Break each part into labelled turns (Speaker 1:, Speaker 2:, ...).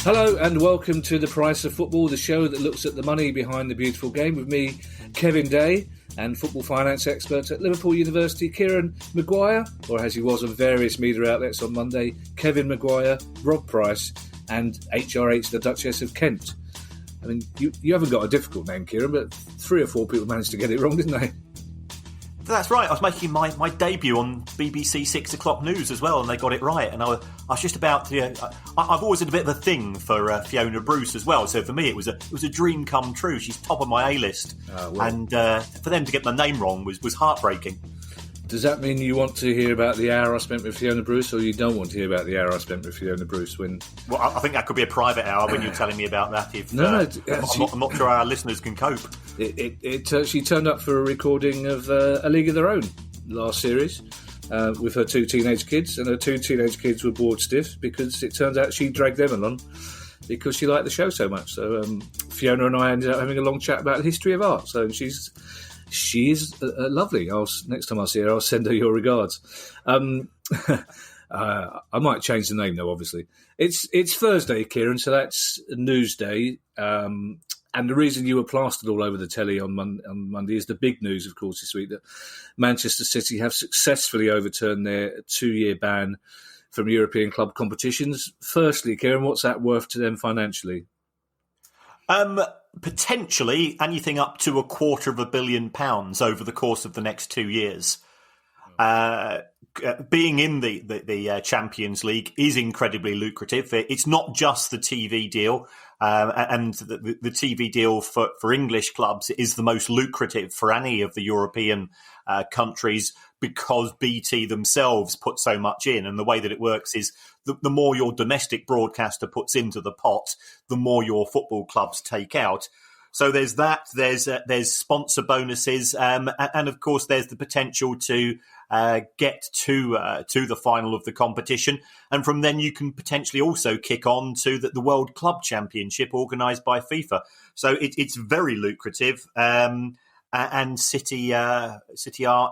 Speaker 1: Hello and welcome to The Price of Football, the show that looks at the money behind the beautiful game with me, Kevin Day, and football finance expert at Liverpool University, Kieran Maguire, or as he was on various media outlets on Monday, Kevin Maguire, Rob Price, and HRH, the Duchess of Kent. I mean, you haven't got a difficult name, Kieran, but 3 or 4 people managed to get it wrong, didn't they?
Speaker 2: That's right. I was making my debut on BBC 6 o'clock news as well, and they got it right. And I was just about to. I've always had a bit of a thing for Fiona Bruce as well. So for me, it was a dream come true. She's top of my A list, and for them to get my name wrong was heartbreaking.
Speaker 1: Does that mean you want to hear about the hour I spent with Fiona Bruce, or you don't want to hear about the hour I spent with Fiona Bruce? Well,
Speaker 2: I think that could be a private hour when you're telling me about that. I'm not sure our listeners can cope.
Speaker 1: She turned up for a recording of A League of Their Own last series with her 2 teenage kids, and her 2 teenage kids were bored stiff because it turns out she dragged them along because she liked the show so much. So Fiona and I ended up having a long chat about the history of art. So she's lovely. Next time I see her, I'll send her your regards. I might change the name though. Obviously, it's Thursday, Kieran, so that's News Day. And the reason you were plastered all over the telly on Monday is the big news, of course, this week that Manchester City have successfully overturned their 2-year ban from European club competitions. Firstly, Kieran, what's that worth to them financially?
Speaker 2: Potentially anything up to £250 million over the course of the next 2 years. Being in the Champions League is incredibly lucrative. It's not just the TV deal, and the TV deal for English clubs is the most lucrative for any of the European countries because BT themselves put so much in. And the way that it works is the more your domestic broadcaster puts into the pot, the more your football clubs take out. So there's that. There's sponsor bonuses, and of course there's the potential to get to the final of the competition, and from then you can potentially also kick on to the World Club Championship organised by FIFA. So it's very lucrative, and City are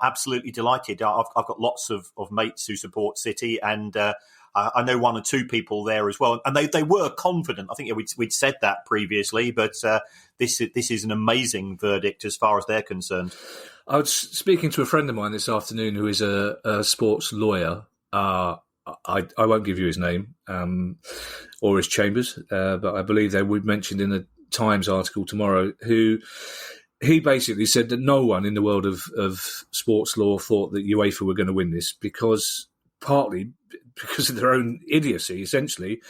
Speaker 2: absolutely delighted. I've got lots of mates who support City, and I know 1 or 2 people there as well, and they were confident. I think we'd said that previously, but this is an amazing verdict as far as they're concerned.
Speaker 1: I was speaking to a friend of mine this afternoon who is a sports lawyer. I won't give you his name or his chambers, but I believe they would mentioned in the Times article tomorrow. He basically said that no one in the world of sports law thought that UEFA were going to win this partly because of their own idiocy, essentially.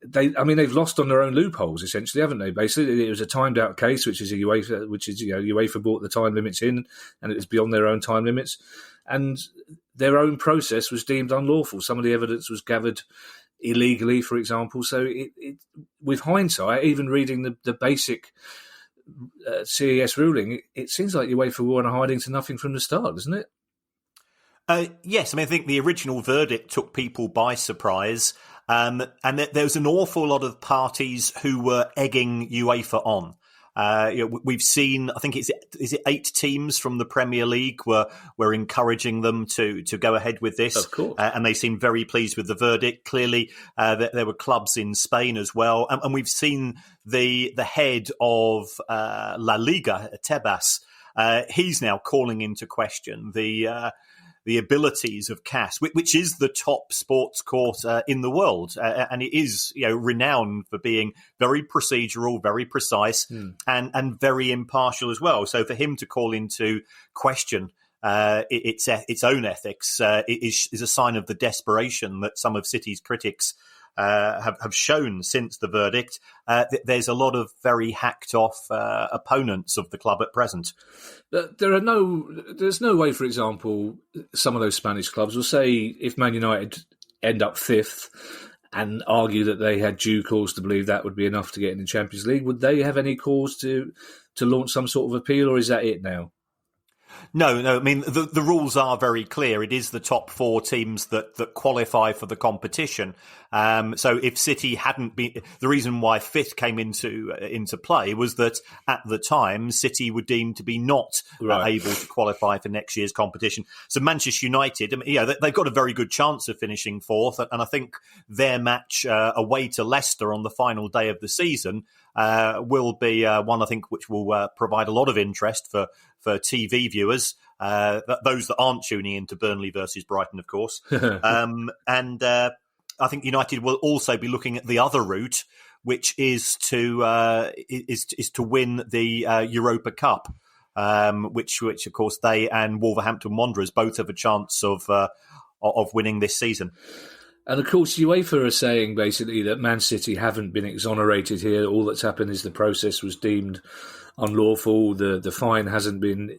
Speaker 1: They've lost on their own loopholes, essentially, haven't they? Basically, it was a timed out case, which is UEFA brought the time limits in, and it was beyond their own time limits, and their own process was deemed unlawful. Some of the evidence was gathered illegally, for example. So, with hindsight, even reading the basic CES ruling, it seems like UEFA were hiding to nothing from the start, doesn't it?
Speaker 2: Yes, I think the original verdict took people by surprise, and there was an awful lot of parties who were egging UEFA on. We've seen, I think is it 8 teams from the Premier League were encouraging them to go ahead with this.
Speaker 1: Of course.
Speaker 2: And they seemed very pleased with the verdict. Clearly, there were clubs in Spain as well, and we've seen the head of La Liga, Tebas. He's now calling into question the abilities of CAS, which is the top sports court in the world, and it is renowned for being very procedural, very precise, and very impartial as well. So for him to call into question its own ethics is a sign of the desperation that some of City's critics have shown since the verdict. There's a lot of very hacked off opponents of the club at present.
Speaker 1: There's no way, for example, some of those Spanish clubs will say if Man United end up 5th and argue that they had due cause to believe that would be enough to get in the Champions League, would they have any cause to launch some sort of appeal, or is that it now?
Speaker 2: No. I mean, the rules are very clear. It is the top 4 teams that qualify for the competition. So if City hadn't been, the reason why 5th came into play was that at the time City were deemed to be not able to qualify for next year's competition. So Manchester United, I mean, they've got a very good chance of finishing 4th, and I think their match away to Leicester on the final day of the season will be one, I think, which will provide a lot of interest for TV viewers, those that aren't tuning into Burnley versus Brighton, of course. And I think United will also be looking at the other route, which is to win the Europa Cup, which of course they and Wolverhampton Wanderers both have a chance of winning this season.
Speaker 1: And of course, UEFA are saying basically that Man City haven't been exonerated here. All that's happened is the process was deemed unlawful. The fine hasn't been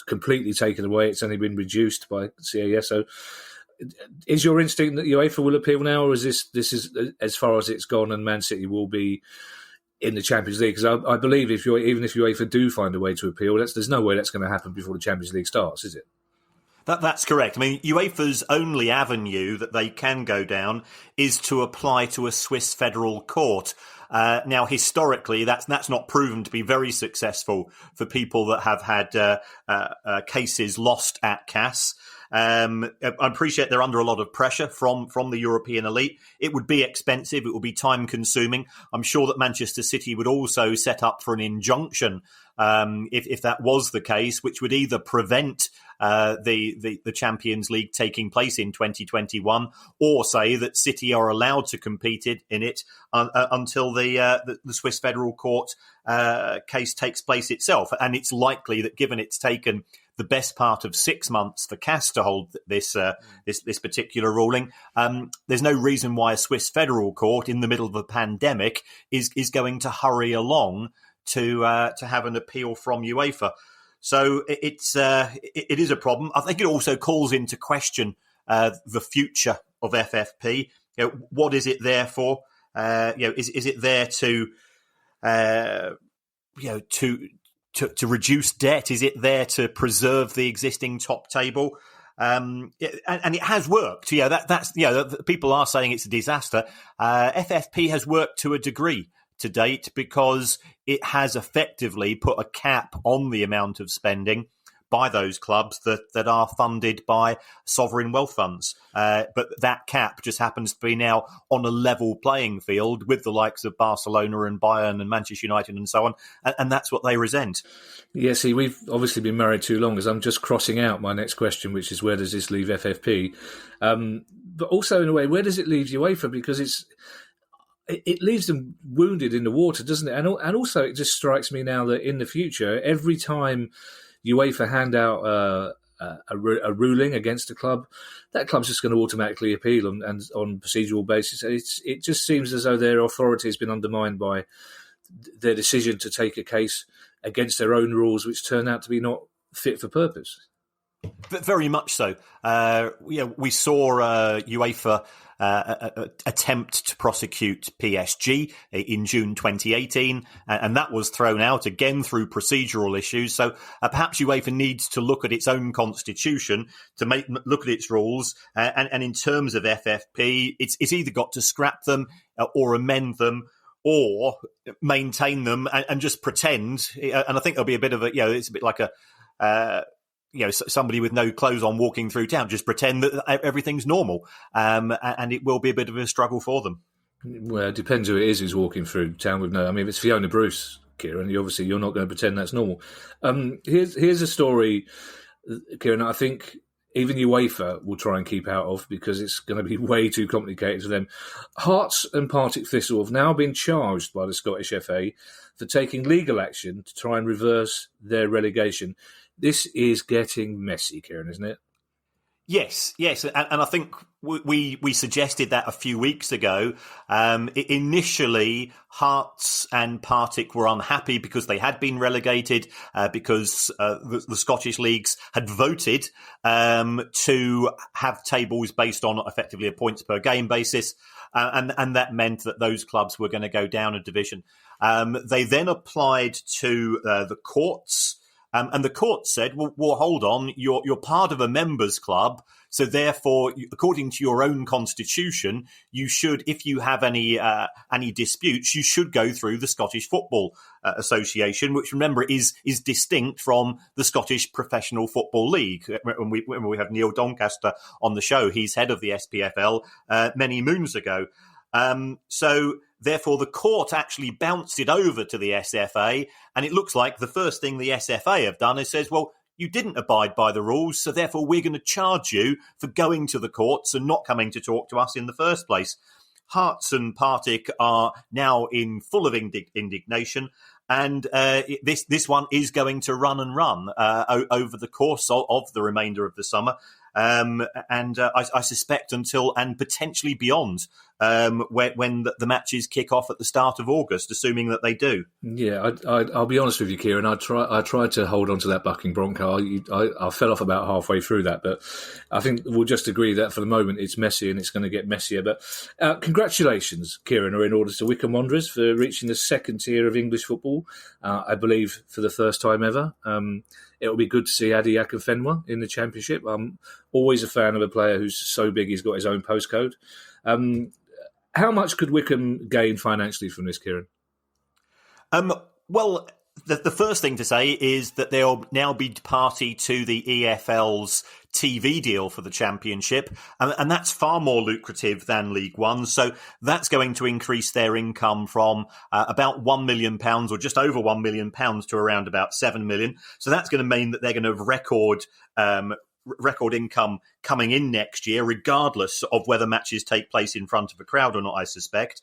Speaker 1: completely taken away. It's only been reduced by CAS. So is your instinct that UEFA will appeal now, or is this is as far as it's gone and Man City will be in the Champions League? Because I believe even if UEFA do find a way to appeal, there's no way that's going to happen before the Champions League starts, is it?
Speaker 2: That's correct. I mean, UEFA's only avenue that they can go down is to apply to a Swiss federal court. Now, historically, that's not proven to be very successful for people that have had cases lost at CAS. I appreciate they're under a lot of pressure from the European elite. It would be expensive. It would be time consuming. I'm sure that Manchester City would also set up for an injunction if that was the case, which would either prevent the Champions League taking place in 2021, or say that City are allowed to compete in it until the Swiss Federal Court case takes place itself. And it's likely that, given it's taken the best part of 6 months for CAS to hold this particular ruling, there's no reason why a Swiss Federal Court in the middle of a pandemic is going to hurry along to have an appeal from UEFA. So it is a problem. I think it also calls into question the future of FFP. What is it there for? Is it there to reduce debt? Is it there to preserve the existing top table? And it has worked. That's people are saying it's a disaster. FFP has worked to a degree to date because it has effectively put a cap on the amount of spending by those clubs that are funded by sovereign wealth funds. But that cap just happens to be now on a level playing field with the likes of Barcelona and Bayern and Manchester United and so on. And that's what they resent.
Speaker 1: Yeah, see, we've obviously been married too long, as I'm just crossing out my next question, which is where does this leave FFP? But also, in a way, where does it leave UEFA? Because it leaves them wounded in the water, doesn't it? And also, it just strikes me now that in the future, every time UEFA hand out a ruling against a club, that club's just going to automatically appeal and on procedural basis. It just seems as though their authority has been undermined by their decision to take a case against their own rules, which turn out to be not fit for purpose.
Speaker 2: But very much so. We saw UEFA attempt to prosecute PSG in June 2018, and that was thrown out again through procedural issues. So perhaps UEFA needs to look at its own constitution to look at its rules. And in terms of FFP, it's either got to scrap them or amend them, or maintain them and just pretend. And I think there'll be a bit of it's a bit like somebody with no clothes on walking through town, just pretend that everything's normal. And it will be a bit of a struggle for them.
Speaker 1: Well, it depends who it is who's walking through town with no. I mean, if it's Fiona Bruce, Kieran, obviously you're not going to pretend that's normal. Here's a story, Kieran, I think even UEFA will try and keep out of, because it's going to be way too complicated for them. Hearts and Partick Thistle have now been charged by the Scottish FA for taking legal action to try and reverse their relegation. This is getting messy, Kieran, isn't it?
Speaker 2: Yes. And I think we suggested that a few weeks ago. Initially, Hearts and Partick were unhappy because they had been relegated, because the Scottish leagues had voted to have tables based on effectively a points per game basis. And that meant that those clubs were going to go down a division. They then applied to the courts And the court said, well, hold on, you're part of a members club. So therefore, according to your own constitution, you should, if you have any disputes, you should go through the Scottish Football Association, which, remember, is distinct from the Scottish Professional Football League. When we have Neil Doncaster on the show, he's head of the SPFL many moons ago. So therefore, the court actually bounced it over to the SFA, and it looks like the first thing the SFA have done is says, well, you didn't abide by the rules, so therefore we're going to charge you for going to the courts and not coming to talk to us in the first place. Hearts and Partick are now in full of indignation, and this one is going to run over the course of the remainder of the summer. I suspect until and potentially beyond when the matches kick off at the start of August, assuming that they do.
Speaker 1: Yeah, I'll be honest with you, Kieran. I tried to hold on to that bucking bronco. I fell off about halfway through that, but I think we'll just agree that for the moment it's messy and it's going to get messier. But congratulations, Kieran, are in order to Wycombe Wanderers for reaching the second tier of English football, I believe for the first time ever. It'll be good to see Adi Akinfenwa in the Championship. I'm always a fan of a player who's so big he's got his own postcode. How much could Wycombe gain financially from this, Kieran?
Speaker 2: Well, the first thing to say is that they'll now be party to the EFL's TV deal for the Championship, and that's far more lucrative than League One. So that's going to increase their income from about £1 million or just over £1 million to around about £7 million. So that's going to mean that they're going to have record income coming in next year, regardless of whether matches take place in front of a crowd or not, I suspect.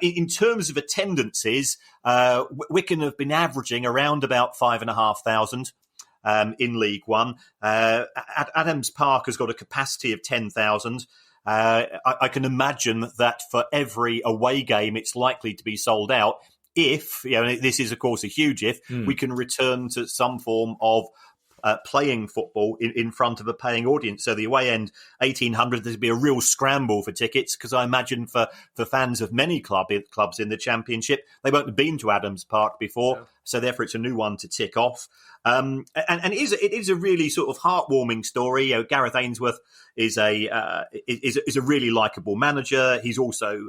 Speaker 2: In terms of attendances, Wycombe have been averaging around about 5,500 in League One. Adams Park has got a capacity of 10,000. I can imagine that for every away game, it's likely to be sold out. If, this is, of course, a huge if, we can return to some form of playing football in front of a paying audience. So the away end, 1,800, there'd be a real scramble for tickets, because I imagine for fans of many clubs in the Championship, they won't have been to Adams Park before, no. So therefore it's a new one to tick off. And it is a really sort of heartwarming story. Gareth Ainsworth is a really likeable manager. He's also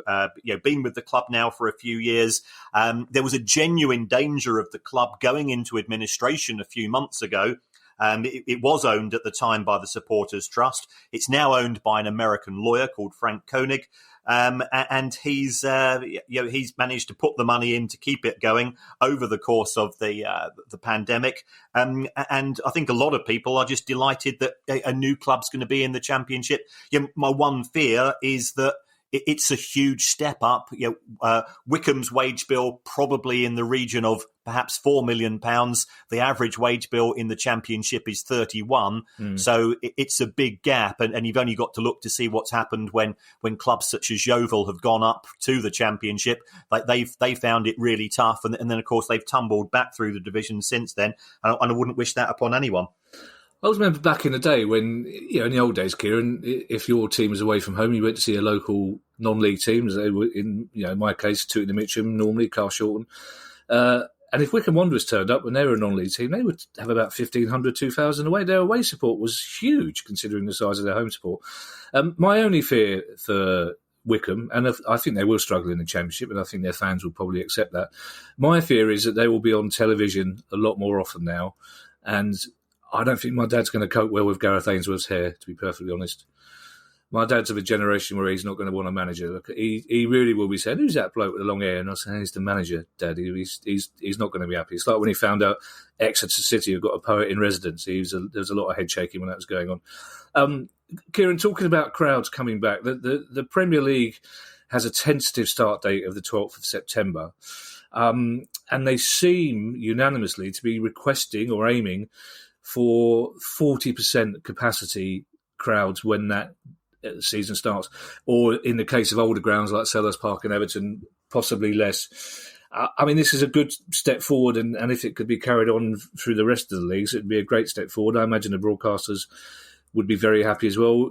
Speaker 2: been with the club now for a few years. There was a genuine danger of the club going into administration a few months ago. It was owned at the time by the Supporters Trust. It's now owned by an American lawyer called Frank Koenig. And he's managed to put the money in to keep it going over the course of the pandemic. And I think a lot of people are just delighted that a new club's going to be in the Championship. My one fear is that it's a huge step up. Wycombe's wage bill probably in the region of perhaps £4 million. The average wage bill in the Championship is 31. So it's a big gap, and you've only got to look to see what's happened when clubs such as Yeovil have gone up to the Championship. Like they found it really tough, and then of course they've tumbled back through the division since then. And I wouldn't wish that upon anyone.
Speaker 1: I always remember back in the day when, in the old days, Kieran, if your team was away from home, you went to see a local non-league team. They were in my case, Tooting and Mitcham, normally Carshalton. And if Wycombe Wanderers turned up when they were a non-league team, they would have about 1,500, 2,000 away. Their away support was huge, considering the size of their home support. My only fear for Wycombe, and I think they will struggle in the Championship, and I think their fans will probably accept that. My fear is that they will be on television a lot more often now, and I don't think my dad's going to cope well with Gareth Ainsworth's hair, to be perfectly honest. My dad's of a generation where he's not going to want a manager. Look, he really will be saying, "Who's that bloke with the long hair?" And I say, "He's the manager, Daddy." He's not going to be happy. It's like when he found out Exeter City have got a poet in residence. There was a lot of head shaking when that was going on. Kieran, talking about crowds coming back, the Premier League has a tentative start date of the 12th of September. And they seem unanimously to be requesting or aiming for 40% capacity crowds when that season starts, or in the case of older grounds like Selhurst Park and Everton, possibly less. I mean, this is a good step forward, and if it could be carried on through the rest of the leagues, it would be a great step forward. I imagine the broadcasters would be very happy as well.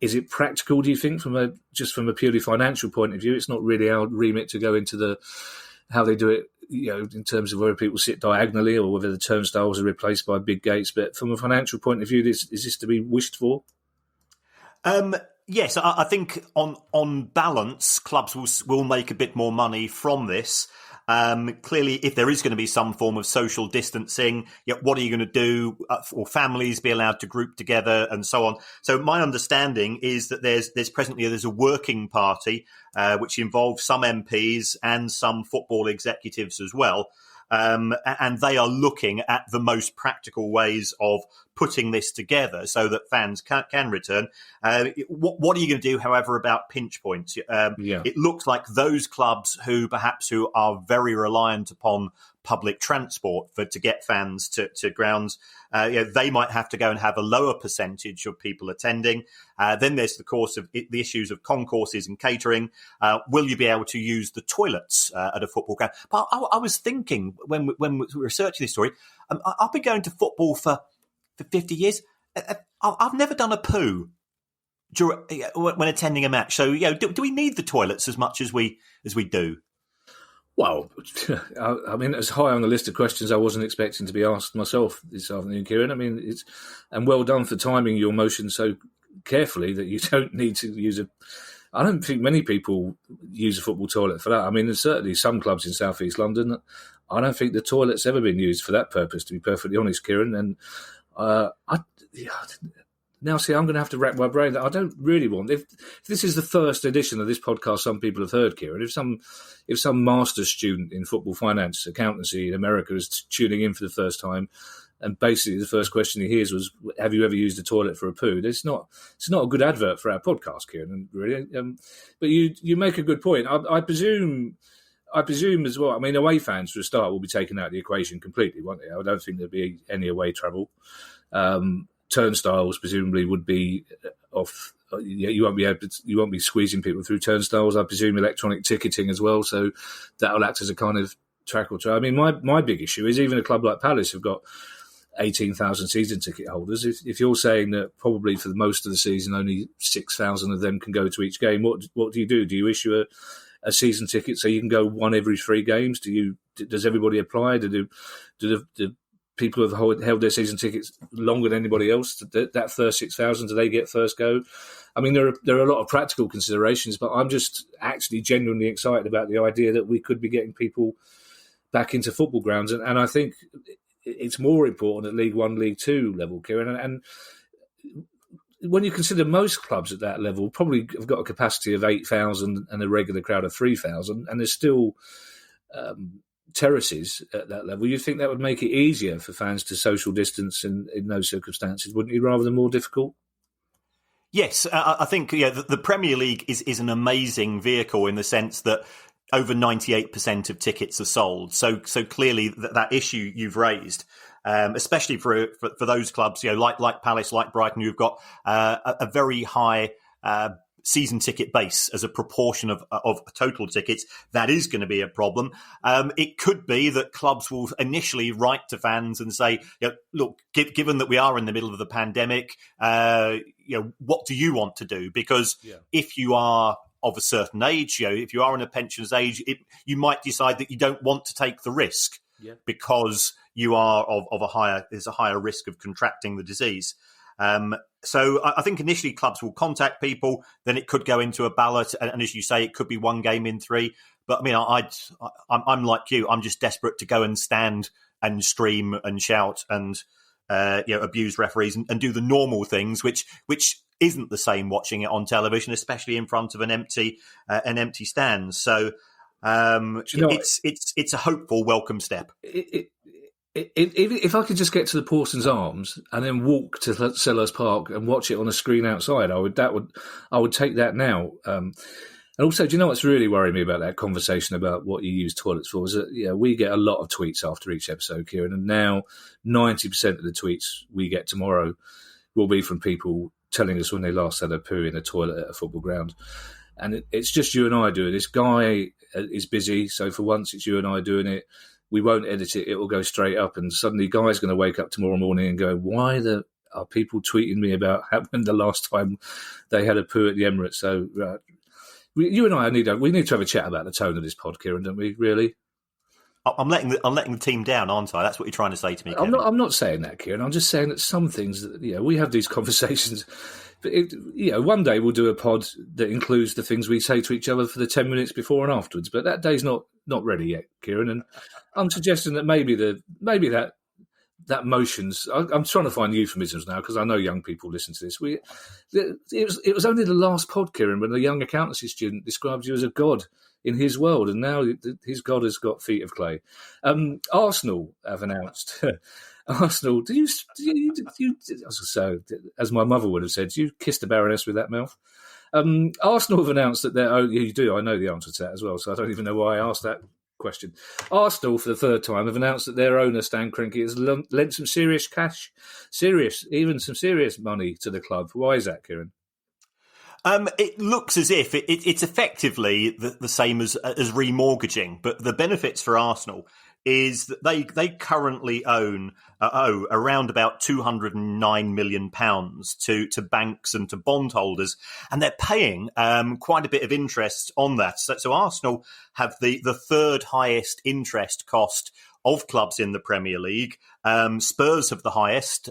Speaker 1: Is it practical, do you think, from a purely financial point of view? It's not really our remit to go into how they do it in terms of whether people sit diagonally or whether the turnstiles are replaced by big gates. But from a financial point of view, is this to be wished for?
Speaker 2: Yes, I think on balance, clubs will make a bit more money from this. Clearly, if there is going to be some form of social distancing, what are you going to do? Will families be allowed to group together and so on? So my understanding is that there's a working party which involves some MPs and some football executives as well. And they are looking at the most practical ways of putting this together so that fans can return. What are you going to do, however, about pinch points? It looks like those clubs who are very reliant upon public transport to get fans to grounds, they might have to go and have a lower percentage of people attending. Then there's the issues of concourses and catering. Will you be able to use the toilets at a football ground? But I was thinking when we were researching this story, I've been going to football for 50 years. I've never done a poo when attending a match. So, do we need the toilets as much as we do?
Speaker 1: Well, I mean, it's high on the list of questions I wasn't expecting to be asked myself this afternoon, Kieran. I mean, and well done for timing your motion so carefully that you don't need to use I don't think many people use a football toilet for that. I mean, there's certainly some clubs in South East London. I don't think the toilet's ever been used for that purpose, to be perfectly honest, Kieran. And now, see, I'm going to have to rack my brain. I don't really want. If this is the first edition of this podcast, some people have heard, Kieran. If some master's student in football finance accountancy in America is tuning in for the first time, and basically the first question he hears was, "Have you ever used a toilet for a poo?" It's not a good advert for our podcast, Kieran. Really, but you make a good point. I presume as well. I mean, away fans for a start will be taken out of the equation completely, won't they? I don't think there'll be any away travel. Turnstiles presumably would be off. You won't be squeezing people through turnstiles. I presume electronic ticketing as well, so that'll act as a kind of track or track. I mean, my big issue is even a club like Palace have got 18,000 season ticket holders. If you're saying that probably for most of the season only 6,000 of them can go to each game, what do you do? Do you issue a season ticket so you can go one every 3 games? Does everybody apply? Do the people who have held their season tickets longer than anybody else, that first 6,000, do they get first go? I mean, there are a lot of practical considerations, but I'm just actually genuinely excited about the idea that we could be getting people back into football grounds. And I think it's more important at League One, League Two level, Kieran. And when you consider most clubs at that level probably have got a capacity of 8,000 and a regular crowd of 3,000, and there's still terraces at that level, you think that would make it easier for fans to social distance in those circumstances, wouldn't you, rather than more difficult?
Speaker 2: Yes, I think the Premier League is an amazing vehicle in the sense that over 98% of tickets are sold. So clearly that issue you've raised, especially for those clubs, like Palace, like Brighton, who've got a very high season ticket base as a proportion of total tickets, that is going to be a problem. It could be that clubs will initially write to fans and say, look, given that we are in the middle of the pandemic, what do you want to do? Because if you are of a certain age, if you are in a pensioners age, you might decide that you don't want to take the risk because you are there's a higher risk of contracting the disease. So I think initially clubs will contact people, then it could go into a ballot, and as you say, it could be 1 game in 3. But I mean, I'm like you, I'm just desperate to go and stand and stream and shout and abuse referees and do the normal things, which isn't the same watching it on television, especially in front of an empty stand. So it's a hopeful, welcome step.
Speaker 1: If I could just get to the Parsons Arms and then walk to Sellers Park and watch it on a screen outside, I would take that now. And also, do you know what's really worrying me about that conversation about what you use toilets for? Is that we get a lot of tweets after each episode, Kieran, and now 90% of the tweets we get tomorrow will be from people telling us when they last had a poo in a toilet at a football ground. And it's just you and I doing it. This guy is busy, so for once it's you and I doing it. We won't edit it. It will go straight up. And suddenly Guy's going to wake up tomorrow morning and go, why are people tweeting me about when the last time they had a poo at the Emirates? So you and I we need to have a chat about the tone of this pod, Kieran, don't we, really?
Speaker 2: I'm letting the team down, aren't I? That's what you're trying to say to me, Kevin.
Speaker 1: I'm not saying that, Kieran. I'm just saying that some things, we have these conversations. But one day we'll do a pod that includes the things we say to each other for the 10 minutes before and afterwards. But that day's not ready yet, Kieran. And I'm suggesting that maybe that motions. I'm trying to find euphemisms now because I know young people listen to this. It was only the last pod, Kieran, when a young accountancy student described you as a god in his world, and now his god has got feet of clay. Arsenal have announced. Arsenal, so as my mother would have said, you kissed the Baroness with that mouth. Arsenal have announced that you do. I know the answer to that as well, so I don't even know why I asked that question. Arsenal, for the third time, have announced that their owner, Stan Kroenke, has lent some serious cash, even some serious money to the club. Why is that, Kieran?
Speaker 2: It looks as if it's effectively the same as remortgaging, but the benefits for Arsenal is that they currently owe around about £209 million to banks and to bondholders, and they're paying quite a bit of interest on that. So Arsenal have the third highest interest cost of clubs in the Premier League. Spurs have the highest.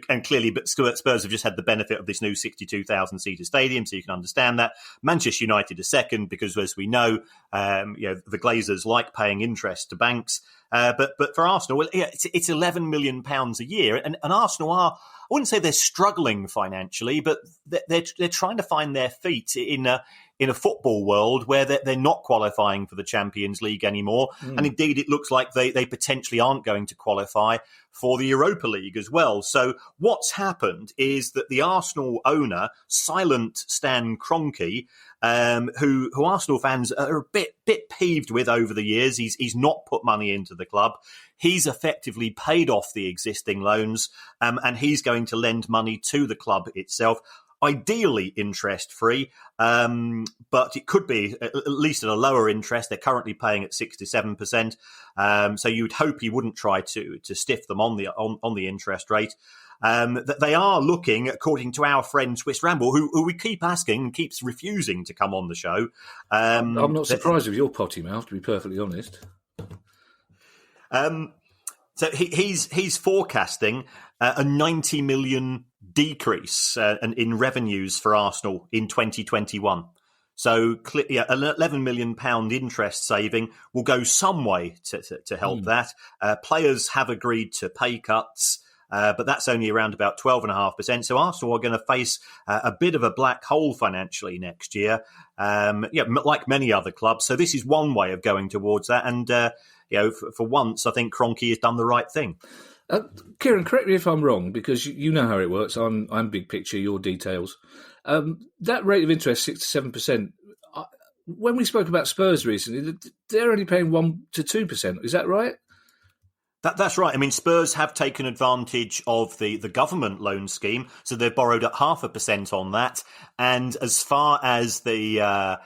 Speaker 2: And clearly, but Spurs have just had the benefit of this new 62,000-seater stadium, so you can understand that. Manchester United are second because, as we know, the Glazers like paying interest to banks. But for Arsenal, it's £11 million a year, and Arsenal are, I wouldn't say they're struggling financially, but they're trying to find their feet in a football world where they're not qualifying for the Champions League anymore. And indeed, it looks like they potentially aren't going to qualify for the Europa League as well. So what's happened is that the Arsenal owner, silent Stan Kroenke, who Arsenal fans are a bit peeved with over the years. He's not put money into the club. He's effectively paid off the existing loans, and he's going to lend money to the club itself. Ideally interest-free, but it could be at least at a lower interest. They're currently paying at 6 to 7%, so you would hope he wouldn't try to stiff them on the interest rate. That they are looking, according to our friend Swiss Ramble, who we keep asking and keeps refusing to come on the show.
Speaker 1: I'm not surprised with your potty mouth, to be perfectly honest.
Speaker 2: So he's forecasting a 90 million decrease in revenues for Arsenal in 2021. So an £11 million interest saving will go some way to help that. Players have agreed to pay cuts, but that's only around about 12.5%. So Arsenal are going to face a bit of a black hole financially next year, like many other clubs. So this is one way of going towards that. And for once, I think Kroenke has done the right thing.
Speaker 1: Kieran, correct me if I'm wrong, because you know how it works. I'm big picture, your details. That rate of interest, 6 to 7%. When we spoke about Spurs recently, they're only paying 1 to 2%. Is that right?
Speaker 2: That's right. I mean, Spurs have taken advantage of the government loan scheme, so they've borrowed at 0.5% on that. And as far as the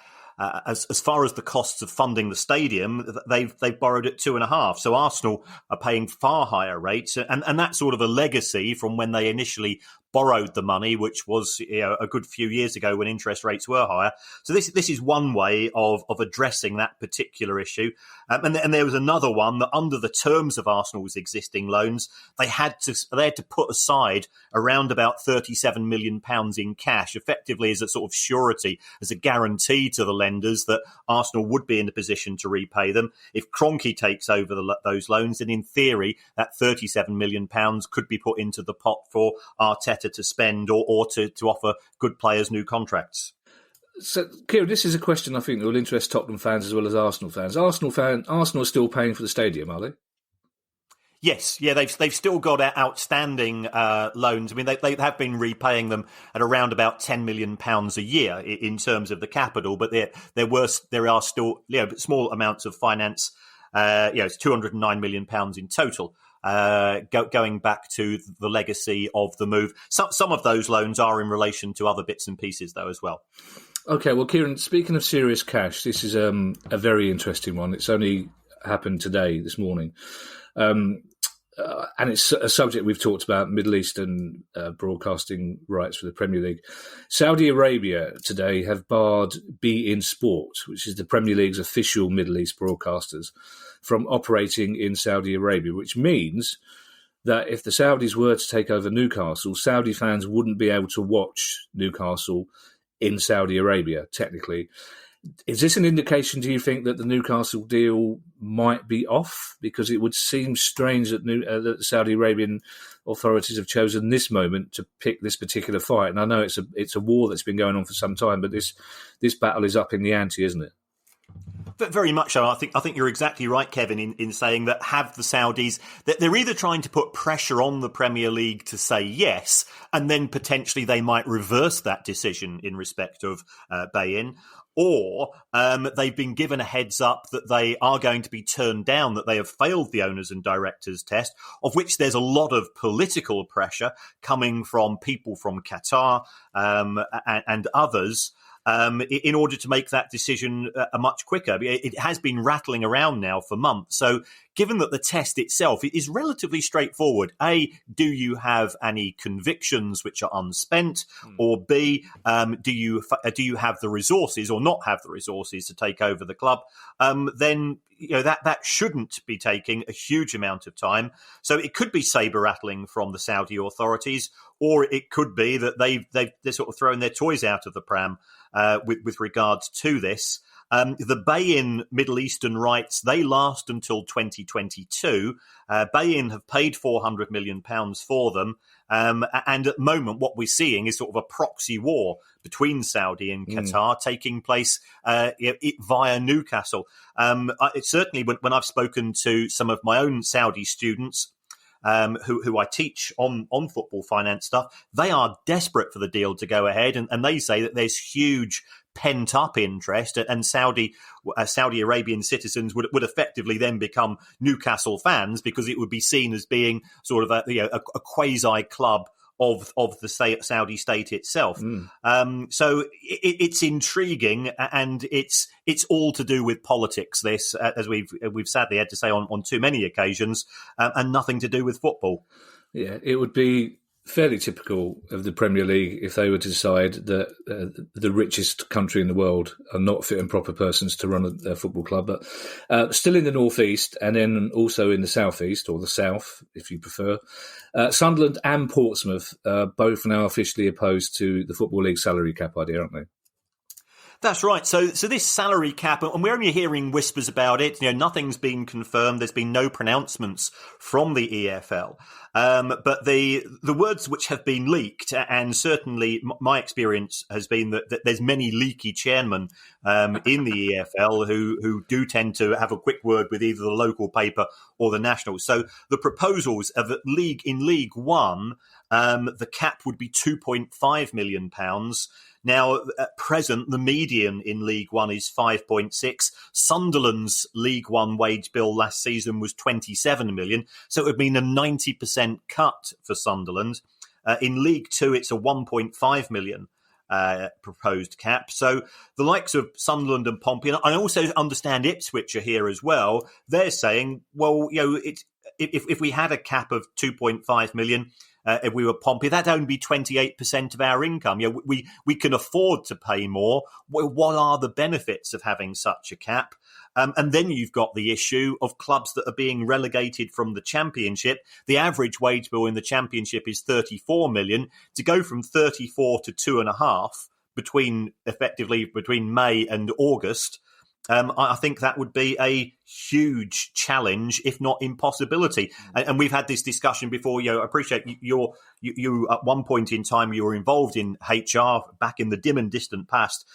Speaker 2: as far as the costs of funding the stadium, they've borrowed at 2.5%. So Arsenal are paying far higher rates, and that's sort of a legacy from when they initially borrowed the money, which was a good few years ago when interest rates were higher. So this is one way of addressing that particular issue. And there was another one that under the terms of Arsenal's existing loans, they had to put aside around about £37 million in cash, effectively as a sort of surety, as a guarantee to the lenders that Arsenal would be in a position to repay them. If Kroenke takes over those loans, then in theory, that £37 million could be put into the pot for Arteta to spend or to offer good players new contracts.
Speaker 1: So, Kieran, this is a question I think that will interest Tottenham fans as well as Arsenal fans. Arsenal are still paying for the stadium, are they?
Speaker 2: Yes, yeah, they've still got outstanding loans. I mean, they have been repaying them at around about £10 million a year in terms of the capital, but there are still small amounts of finance. It's £209 million in total. Going back to the legacy of the move. Some of those loans are in relation to other bits and pieces, though, as well. Okay,
Speaker 1: well, Kieran, speaking of serious cash, this is a very interesting one. It's only happened this morning. And it's a subject we've talked about, Middle Eastern broadcasting rights for the Premier League. Saudi Arabia today have barred beIN Sport, which is the Premier League's official Middle East broadcasters, from operating in Saudi Arabia, which means that if the Saudis were to take over Newcastle, Saudi fans wouldn't be able to watch Newcastle in Saudi Arabia, technically. Is this an indication, do you think, that the Newcastle deal might be off? Because it would seem strange that the Saudi Arabian authorities have chosen this moment to pick this particular fight. And I know it's a war that's been going on for some time, but this battle is up in the ante, isn't it?
Speaker 2: But very much so. I think you're exactly right, Kevin, in saying that have the Saudis, that they're either trying to put pressure on the Premier League to say yes, and then potentially they might reverse that decision in respect of Bayin, or they've been given a heads up that they are going to be turned down, that they have failed the owners and directors test, of which there's a lot of political pressure coming from people from Qatar and others. In order to make that decision much quicker. It has been rattling around now for months. So given that the test itself is relatively straightforward, A, do you have any convictions which are unspent? Or B, do you have the resources or not have the resources to take over the club? Then that shouldn't be taking a huge amount of time. So it could be saber rattling from the Saudi authorities, or it could be that they're sort of throwing their toys out of the pram with regards to this. The Bayin Middle Eastern rights, they last until 2022. Bayin have paid £400 million for them. And at the moment, what we're seeing is sort of a proxy war between Saudi and Qatar taking place via Newcastle. Certainly, when I've spoken to some of my own Saudi students, who I teach on football finance stuff, they are desperate for the deal to go ahead, and they say that there's huge pent-up interest, and Saudi Arabian citizens would effectively then become Newcastle fans, because it would be seen as being sort of a quasi club of the Saudi state itself. So it's intriguing, and it's all to do with politics, this, as we've sadly had to say on too many occasions, and nothing to do with football.
Speaker 1: Yeah, it would be fairly typical of the Premier League if they were to decide that the richest country in the world are not fit and proper persons to run a football club. But still in the northeast, and then also in the southeast, or the south, if you prefer, Sunderland and Portsmouth are both now officially opposed to the Football League salary cap idea, aren't they?
Speaker 2: That's right. So this salary cap, and we're only hearing whispers about it. Nothing's been confirmed. There's been no pronouncements from the EFL. But the words which have been leaked, and certainly my experience has been that there's many leaky chairmen in the EFL who do tend to have a quick word with either the local paper or the national. So the proposals of that in League One, the cap would be £2.5 million. Now, at present, the median in League One is 5.6. Sunderland's League One wage bill last season was 27 million, so it would mean a 90% cut for Sunderland. In League Two, it's a 1.5 million proposed cap. So the likes of Sunderland and Pompey, and I also understand Ipswich are here as well. They're saying, well, if we had a cap of 2.5 million. If we were Pompey, that'd only be 28% of our income. We can afford to pay more. What are the benefits of having such a cap? And then you've got the issue of clubs that are being relegated from the Championship. The average wage bill in the Championship is 34 million. To go from 34 to 2.5 between May and August, I think that would be a huge challenge, if not impossibility. And we've had this discussion before. I appreciate you at one point in time you were involved in HR back in the dim and distant past.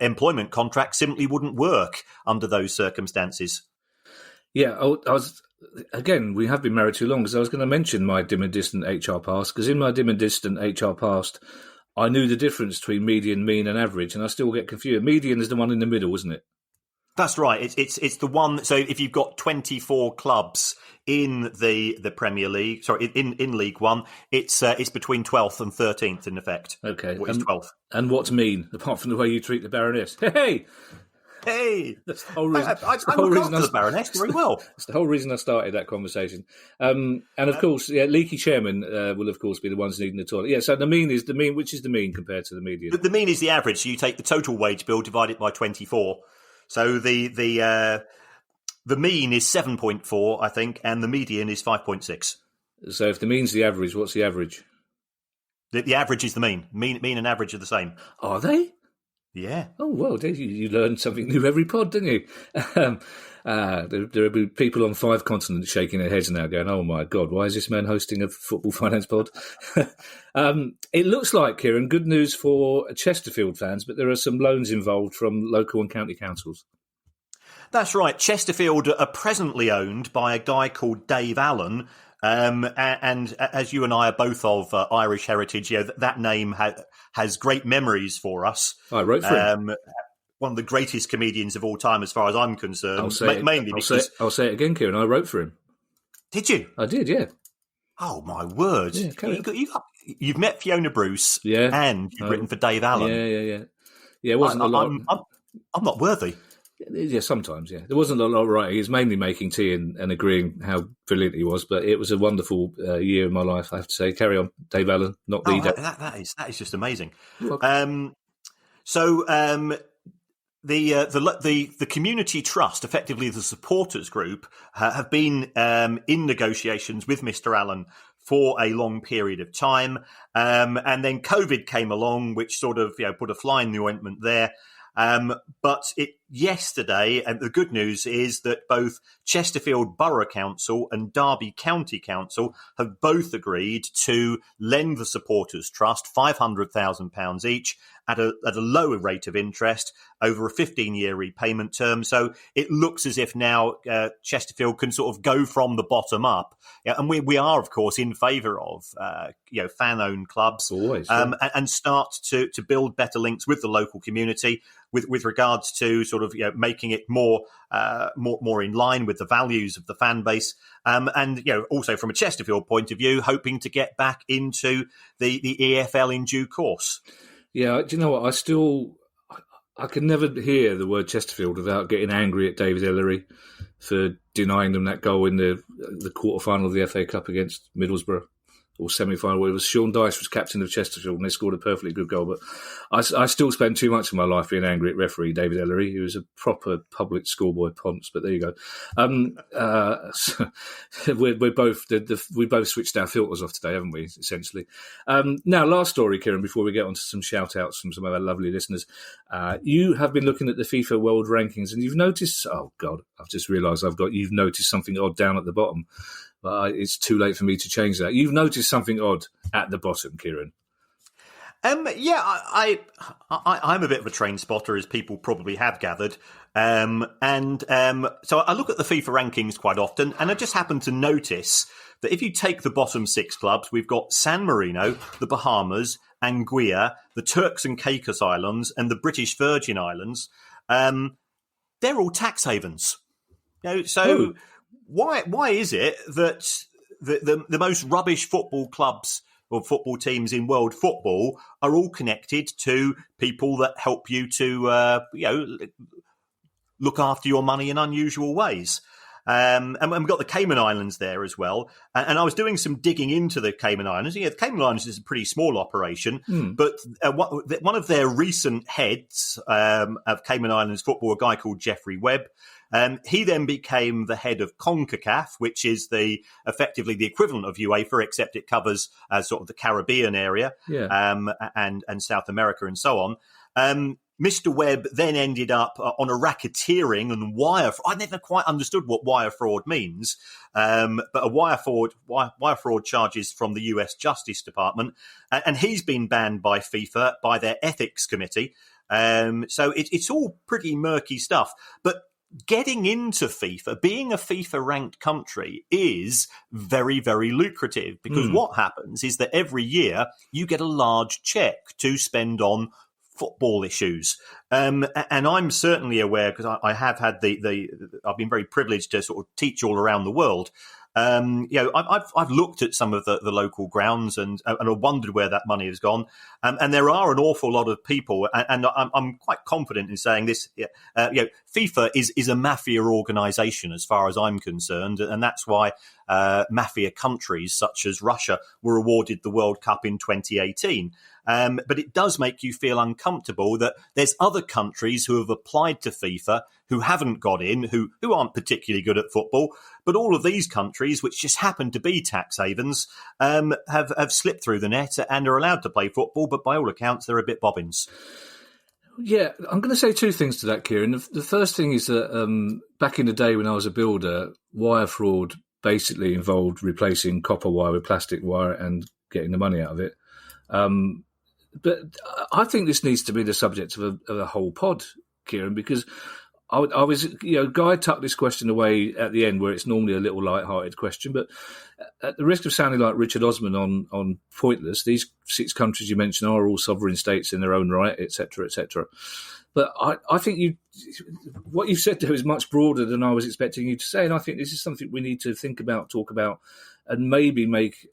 Speaker 2: Employment contracts simply wouldn't work under those circumstances.
Speaker 1: Yeah, I was. Again, we have been married too long, because I was going to mention my dim and distant HR past, because in my dim and distant HR past, I knew the difference between median, mean and average, and I still get confused. Median is the one in the middle, isn't it?
Speaker 2: That's right. It's the one. So if you've got 24 clubs in the Premier League, in League One, it's between 12th and 13th in effect.
Speaker 1: Okay.
Speaker 2: What is 12th?
Speaker 1: And what's mean, apart from the way you treat the Baroness? Hey! That's the whole reason.
Speaker 2: I look after the Baroness very well.
Speaker 1: That's the whole reason I started that conversation. And of course, leaky chairmen will of course be the ones needing the toilet. Yeah. So the mean, which is the mean compared to the median?
Speaker 2: The mean is the average. So you take the total wage bill, divide it by 24. So the The mean is 7.4, I think, and the median is 5.6.
Speaker 1: So if the mean's the average, what's the average?
Speaker 2: The average is the mean. Mean and average are the same.
Speaker 1: Are they?
Speaker 2: Yeah.
Speaker 1: Oh, well, you learn something new every pod, didn't you? There will be people on 5 continents shaking their heads now going, oh, my God, why is this man hosting a football finance pod? It looks like, Kieran, good news for Chesterfield fans, but there are some loans involved from local and county councils.
Speaker 2: That's right. Chesterfield are presently owned by a guy called Dave Allen. And as you and I are both of Irish heritage, that name has great memories for us.
Speaker 1: I wrote for him.
Speaker 2: One of the greatest comedians of all time, as far as I'm concerned. I'll say
Speaker 1: it again, Kieran. I wrote for him.
Speaker 2: Did you?
Speaker 1: I did, yeah.
Speaker 2: Oh my word! Yeah, you've met Fiona Bruce,
Speaker 1: yeah,
Speaker 2: and you've written for Dave Allen.
Speaker 1: Yeah. It wasn't a lot.
Speaker 2: I'm not worthy.
Speaker 1: Yeah, sometimes, yeah. There wasn't a lot of writing. He was mainly making tea and agreeing how brilliant he was, but it was a wonderful year in my life, I have to say. Carry on, Dave Allen, not the...
Speaker 2: That is just amazing.
Speaker 1: The
Speaker 2: community trust, effectively the supporters group, have been in negotiations with Mr. Allen for a long period of time. And then COVID came along, which sort of put a fly in the ointment there. But yesterday, and the good news is that both Chesterfield Borough Council and Derby County Council have both agreed to lend the Supporters Trust £500,000 each at a lower rate of interest over a 15-year repayment term. So it looks as if now Chesterfield can sort of go from the bottom up. Yeah, and we are, of course, in favour of fan-owned clubs.
Speaker 1: Always,
Speaker 2: and start to build better links with the local community with regards to sort of making it more in line with the values of the fan base, and also from a Chesterfield point of view, hoping to get back into the EFL in due course.
Speaker 1: Yeah, do you know what? I can never hear the word Chesterfield without getting angry at David Ellery for denying them that goal in the quarter-final of the FA Cup against Middlesbrough, or semi-final, where it was Sean Dyche was captain of Chesterfield and they scored a perfectly good goal. But I still spend too much of my life being angry at referee David Ellery, who was a proper public schoolboy ponce. But there you go. We both switched our filters off today, haven't we? Essentially. Now, last story, Kieran, before we get on to some shout-outs from some of our lovely listeners. You have been looking at the FIFA World Rankings, and you've noticed. Oh God, I've just realised you've noticed something odd down at the bottom. But it's too late for me to change that. You've noticed something odd at the bottom, Kieran.
Speaker 2: I'm a bit of a train spotter, as people probably have gathered. So I look at the FIFA rankings quite often, and I just happen to notice that if you take the bottom 6 clubs, we've got San Marino, the Bahamas, Anguilla, the Turks and Caicos Islands, and the British Virgin Islands. They're all tax havens. Why is it that the most rubbish football clubs or football teams in world football are all connected to people that help you to look after your money in unusual ways? And we've got the Cayman Islands there as well. And I was doing some digging into the Cayman Islands. The Cayman Islands is a pretty small operation, but one of their recent heads of Cayman Islands football, a guy called Jeffrey Webb, he then became the head of CONCACAF, which is effectively the equivalent of UEFA, except it covers sort of the Caribbean area, and South America and so on. Mr. Webb then ended up on a racketeering and wire. I never quite understood what wire fraud means, but a wire fraud charges from the US Justice Department, and he's been banned by FIFA, by their ethics committee. So it's all pretty murky stuff. But getting into FIFA, being a FIFA-ranked country, is very, very lucrative, because what happens is that every year you get a large check to spend on football issues. And I'm certainly aware, because I have had I've been very privileged to sort of teach all around the world. I've looked at some of the local grounds and I wondered where that money has gone. And there are an awful lot of people, and I'm quite confident in saying this. FIFA is a mafia organisation as far as I'm concerned, and that's why mafia countries such as Russia were awarded the World Cup in 2018. But it does make you feel uncomfortable that there's other countries who have applied to FIFA who haven't got in, who aren't particularly good at football. But all of these countries, which just happen to be tax havens, have slipped through the net and are allowed to play football. But by all accounts, they're a bit bobbins.
Speaker 1: Yeah, I'm going to say two things to that, Kieran. The first thing is that back in the day when I was a builder, wire fraud basically involved replacing copper wire with plastic wire and getting the money out of it. But I think this needs to be the subject of a whole pod, Kieran, because I was, Guy tucked this question away at the end where it's normally a little light-hearted question, but at the risk of sounding like Richard Osman on Pointless, these 6 countries you mentioned are all sovereign states in their own right, etc., etc. But I think what you've said there is much broader than I was expecting you to say, and I think this is something we need to think about, talk about, and maybe make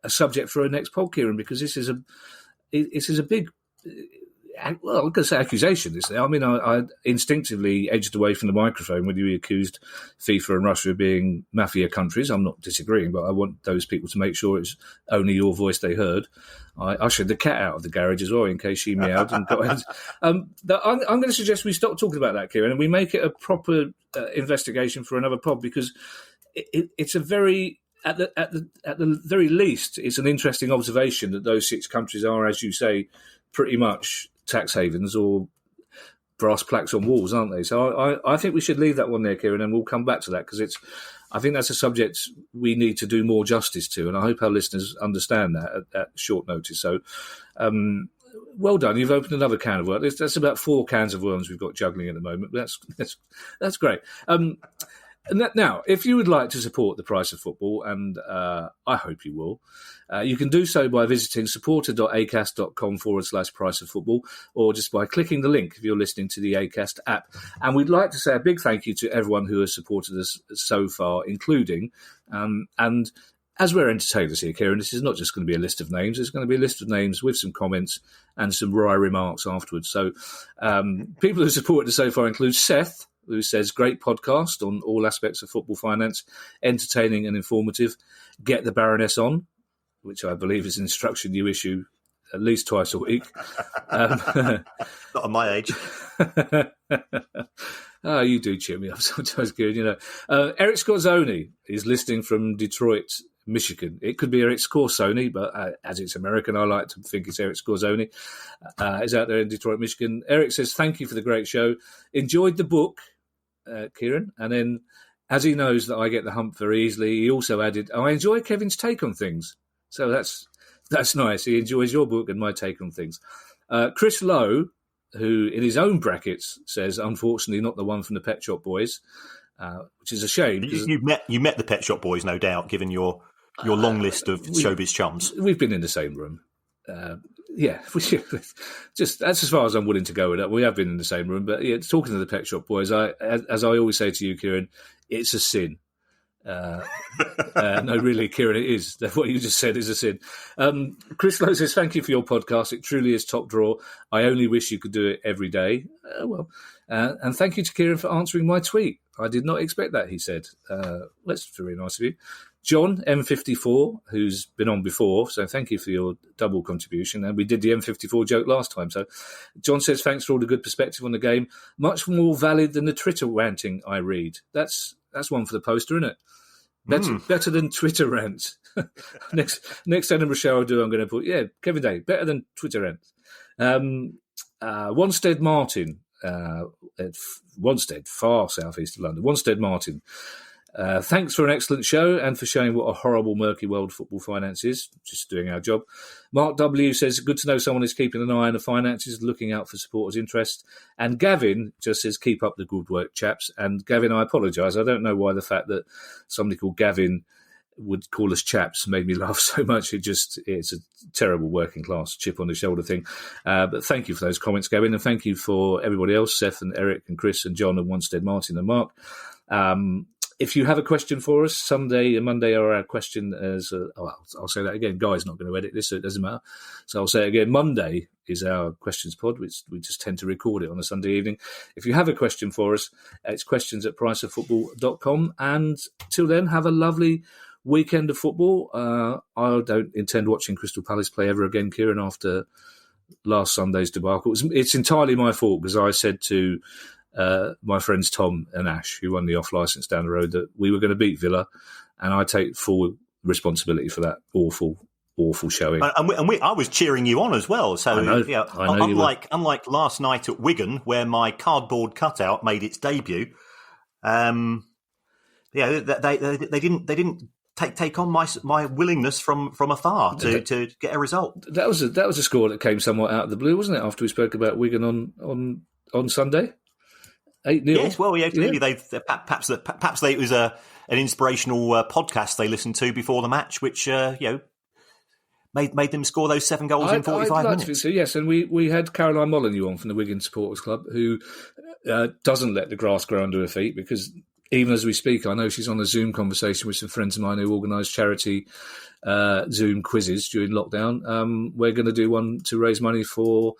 Speaker 1: a subject for our next pod, Kieran, because this is a big. Well, I'm going to say accusation. I mean, I instinctively edged away from the microphone when you accused FIFA and Russia of being mafia countries. I'm not disagreeing, but I want those people to make sure it's only your voice they heard. I ushered the cat out of the garage as well in case she meowed and got. I'm going to suggest we stop talking about that, Kieran, and we make it a proper investigation for another pod, because it's a very. At the very least, it's an interesting observation that those 6 countries are, as you say, pretty much tax havens or brass plaques on walls, aren't they? So I think we should leave that one there, Kieran, and we'll come back to that, because I think that's a subject we need to do more justice to, and I hope our listeners understand that at short notice. So, well done. You've opened another can of worms. That's about 4 cans of worms we've got juggling at the moment. That's great. Now, if you would like to support the price of football, and I hope you will, you can do so by visiting supporter.acast.com/price of football, or just by clicking the link if you're listening to the Acast app. And we'd like to say a big thank you to everyone who has supported us so far, including, and as we're entertainers here, Kieran, this is not just going to be a list of names. It's going to be a list of names with some comments and some wry remarks afterwards. So people who supported us so far include Seth, who says, great podcast on all aspects of football finance, entertaining and informative. Get the Baroness on, which I believe is an instruction you issue at least twice a week.
Speaker 2: Not on my age.
Speaker 1: Oh, you do cheer me up sometimes, good. Eric Scorzoni is listening from Detroit, Michigan. It could be Eric Scorsoni, but as it's American, I like to think it's Eric Scorzoni. Is out there in Detroit, Michigan. Eric says, thank you for the great show. Enjoyed the book, Kieran. And then, as he knows that I get the hump very easily, he also added, I enjoy Kevin's take on things. So that's nice. He enjoys your book and my take on things. Chris Lowe, who in his own brackets says, unfortunately, not the one from the Pet Shop Boys, which is a shame.
Speaker 2: You met the Pet Shop Boys, no doubt, given your long list of showbiz chums.
Speaker 1: We've been in the same room. Just that's as far as I'm willing to go with that. We have been in the same room, but talking to the Pet Shop Boys, as I always say to you, Kieran, it's a sin. No, really, Kieran, it is. What you just said is a sin. Chris Lowe says, thank you for your podcast. It truly is top drawer. I only wish you could do it every day. And thank you to Kieran for answering my tweet. I did not expect that, he said. That's very nice of you. John, M54, who's been on before, so thank you for your double contribution. And we did the M54 joke last time. So John says, thanks for all the good perspective on the game. Much more valid than the Twitter ranting I read. That's one for the poster, isn't it? Better than Twitter rant. Next Edinburgh show I'll do, I'm going to put, Kevin Day, better than Twitter rant. Wanstead Martin, at Wanstead, far southeast of London. Wanstead Martin. Thanks for an excellent show and for showing what a horrible, murky world football finance is. Just doing our job. Mark W. says, good to know someone is keeping an eye on the finances, looking out for supporters' interest. And Gavin just says, keep up the good work, chaps. And Gavin, I apologise. I don't know why the fact that somebody called Gavin would call us chaps made me laugh so much. It's a terrible working class chip on the shoulder thing. But thank you for those comments, Gavin. And thank you for everybody else, Seth and Eric and Chris and John and Wanstead Martin and Mark. If you have a question for us, Sunday and Monday are our question as... I'll say that again. Guy's not going to edit this, so it doesn't matter. So I'll say it again. Monday is our questions pod, which we just tend to record it on a Sunday evening. If you have a question for us, it's questions@priceoffootball.com. And till then, have a lovely weekend of football. I don't intend watching Crystal Palace play ever again, Kieran, after last Sunday's debacle. It's entirely my fault because I said to my friends Tom and Ash, who won the off licence down the road, that we were going to beat Villa, and I take full responsibility for that awful showing.
Speaker 2: I was cheering you on as well. So
Speaker 1: I know,
Speaker 2: unlike last night at Wigan, where my cardboard cutout made its debut, they didn't take on my willingness from afar to get a result.
Speaker 1: That was a score that came somewhat out of the blue, wasn't it? After we spoke about Wigan on Sunday, 8-0.
Speaker 2: Yes, well, yeah, clearly perhaps it was an inspirational podcast they listened to before the match, which made them score those 7 goals in 45
Speaker 1: I'd like
Speaker 2: minutes.
Speaker 1: To think so, yes, and we had Caroline Molyneux on from the Wigan Supporters Club, who doesn't let the grass grow under her feet, because even as we speak, I know she's on a Zoom conversation with some friends of mine who organise charity Zoom quizzes during lockdown. We're going to do one to raise money for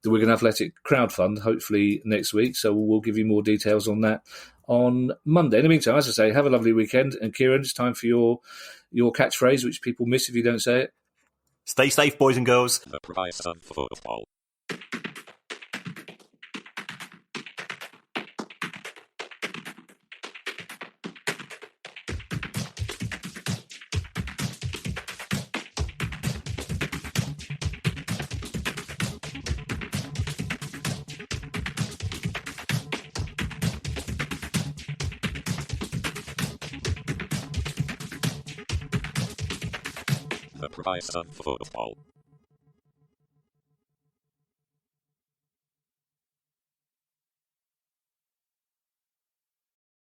Speaker 1: the Wigan Athletic Crowd Fund, hopefully next week. So we'll give you more details on that on Monday. In the meantime, as I say, have a lovely weekend. And Kieran, it's time for your catchphrase, which people miss if you don't say it.
Speaker 2: Stay safe, boys and girls.
Speaker 3: The price of football. The price of football.